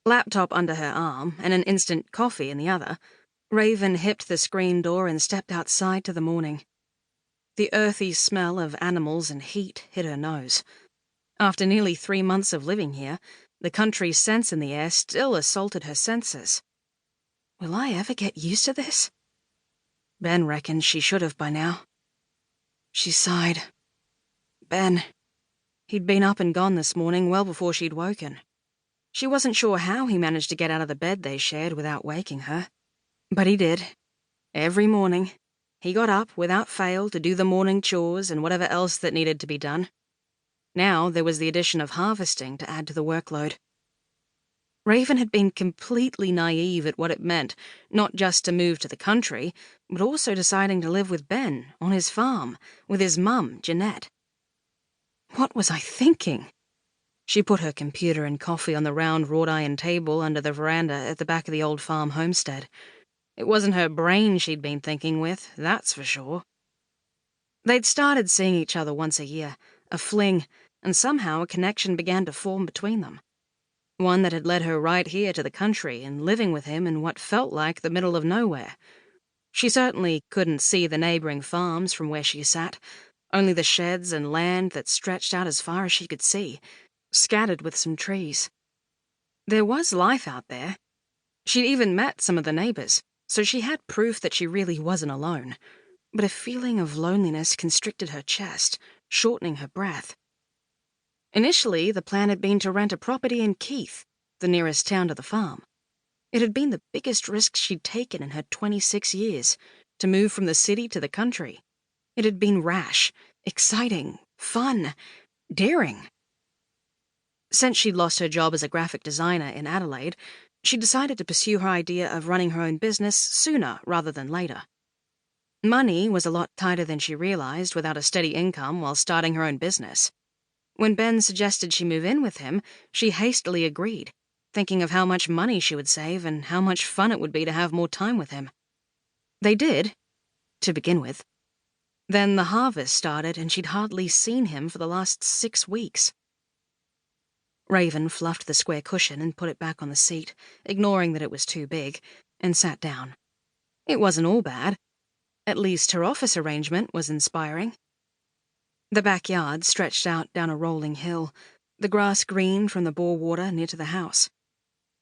Laptop under her arm and an instant coffee in the other, Raven hipped the screen door and stepped outside to the morning. The earthy smell of animals and heat hit her nose. After nearly 3 months of living here, the country scents in the air still assaulted her senses. Will I ever get used to this? Ben reckoned she should have by now. She sighed. Ben. He'd been up and gone this morning well before she'd woken. She wasn't sure how he managed to get out of the bed they shared without waking her. But he did. Every morning, he got up without fail to do the morning chores and whatever else that needed to be done. Now there was the addition of harvesting to add to the workload. Raven had been completely naive at what it meant, not just to move to the country, but also deciding to live with Ben on his farm, with his mum, Jeanette. What was I thinking? She put her computer and coffee on the round wrought-iron table under the veranda at the back of the old farm homestead. It wasn't her brain she'd been thinking with, that's for sure. They'd started seeing each other once a year, a fling, and somehow a connection began to form between them. One that had led her right here to the country and living with him in what felt like the middle of nowhere. She certainly couldn't see the neighboring farms from where she sat, only the sheds and land that stretched out as far as she could see, scattered with some trees. There was life out there. She'd even met some of the neighbors, so she had proof that she really wasn't alone. But a feeling of loneliness constricted her chest, shortening her breath. Initially, the plan had been to rent a property in Keith, the nearest town to the farm. It had been the biggest risk she'd taken in her 26 years, to move from the city to the country. It had been rash, exciting, fun, daring. Since she'd lost her job as a graphic designer in Adelaide, she decided to pursue her idea of running her own business sooner rather than later. Money was a lot tighter than she realized without a steady income while starting her own business. When Ben suggested she move in with him, she hastily agreed, thinking of how much money she would save and how much fun it would be to have more time with him. They did, to begin with. Then the harvest started and she'd hardly seen him for the last 6 weeks. Raven fluffed the square cushion and put it back on the seat, ignoring that it was too big, and sat down. It wasn't all bad. At least her office arrangement was inspiring. The backyard stretched out down a rolling hill, the grass green from the bore water near to the house.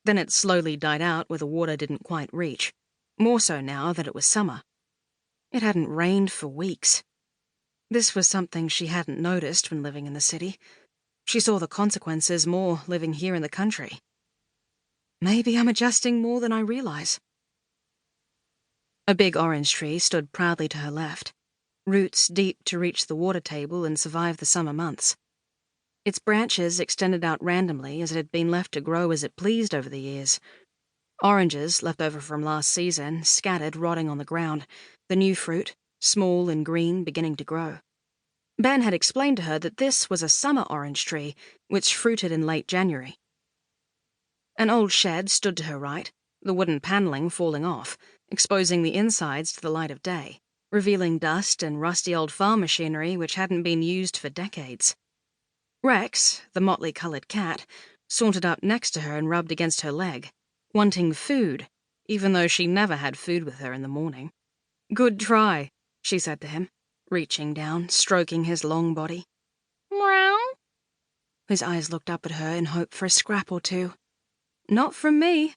Then it slowly died out where the water didn't quite reach, more so now that it was summer. It hadn't rained for weeks. This was something she hadn't noticed when living in the city. She saw the consequences more living here in the country. Maybe I'm adjusting more than I realize. A big orange tree stood proudly to her left, roots deep to reach the water table and survive the summer months. Its branches extended out randomly as it had been left to grow as it pleased over the years. Oranges, left over from last season, scattered rotting on the ground, the new fruit, small and green, beginning to grow. Ben had explained to her that this was a summer orange tree, which fruited in late January. An old shed stood to her right, the wooden paneling falling off, exposing the insides to the light of day, revealing dust and rusty old farm machinery which hadn't been used for decades. Rex, the motley-colored cat, sauntered up next to her and rubbed against her leg, wanting food, even though she never had food with her in the morning. "Good try," she said to him, reaching down, stroking his long body. "Meow." His eyes looked up at her in hope for a scrap or two. "Not from me."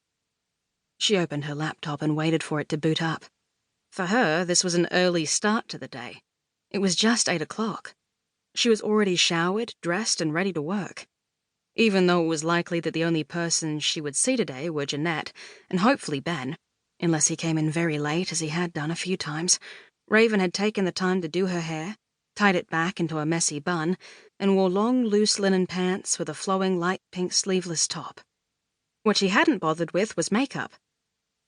She opened her laptop and waited for it to boot up. For her, this was an early start to the day. It was just 8 o'clock. She was already showered, dressed, and ready to work. Even though it was likely that the only person she would see today were Jeanette, and hopefully Ben, unless he came in very late as he had done a few times, Raven had taken the time to do her hair, tied it back into a messy bun, and wore long, loose linen pants with a flowing light pink sleeveless top. What she hadn't bothered with was makeup.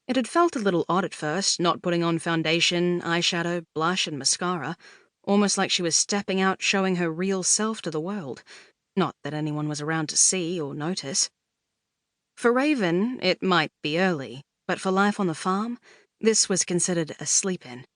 It had felt a little odd at first, not putting on foundation, eyeshadow, blush, and mascara, almost like she was stepping out showing her real self to the world, not that anyone was around to see or notice. For Raven, it might be early, but for life on the farm, this was considered a sleep-in.